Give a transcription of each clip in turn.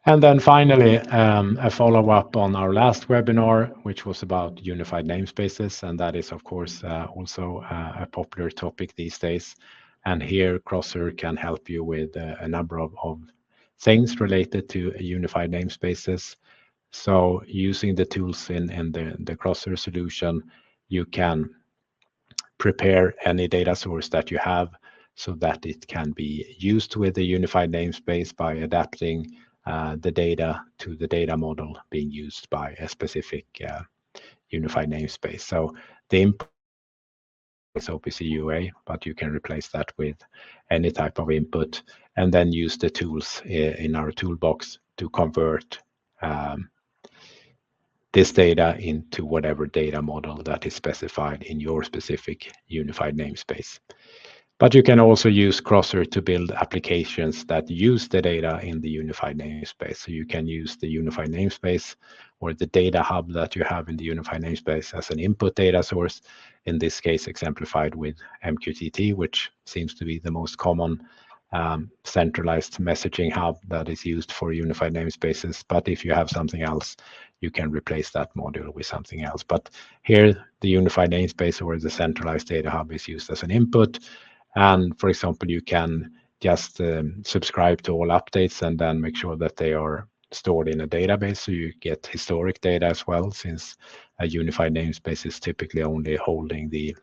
And then finally, a follow-up on our last webinar, which was about unified namespaces, and that is, of course, also a popular topic these days. And here, Crosser can help you with a number of things related to unified namespaces. So using the tools in the Crosser solution, you can prepare any data source that you have so that it can be used with the unified namespace by adapting the data to the data model being used by a specific unified namespace. So the input is OPC UA, but you can replace that with any type of input and then use the tools in our toolbox to convert this data into whatever data model that is specified in your specific unified namespace. But you can also use Crosser to build applications that use the data in the unified namespace. So you can use the unified namespace or the data hub that you have in the unified namespace as an input data source, in this case exemplified with MQTT, which seems to be the most common centralized messaging hub that is used for unified namespaces. But if you have something else, you can replace that module with something else. But here, the unified namespace or the centralized data hub is used as an input. And for example, you can just subscribe to all updates and then make sure that they are stored in a database, so you get historic data as well, since a unified namespace is typically only holding the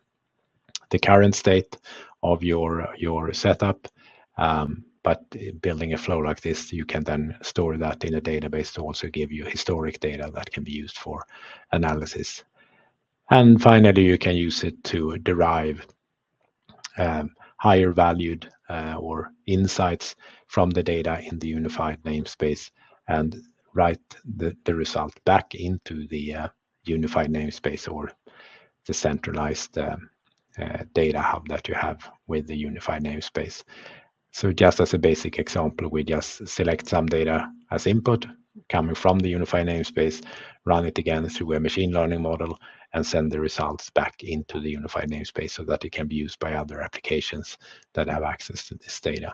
current state of your setup. But building a flow like this, you can then store that in a database to also give you historic data that can be used for analysis. And finally, you can use it to derive higher valued or insights from the data in the unified namespace and write the result back into the unified namespace or the centralized data hub that you have with the unified namespace. So just as a basic example, we just select some data as input coming from the unified namespace, run it again through a machine learning model, and send the results back into the unified namespace so that it can be used by other applications that have access to this data.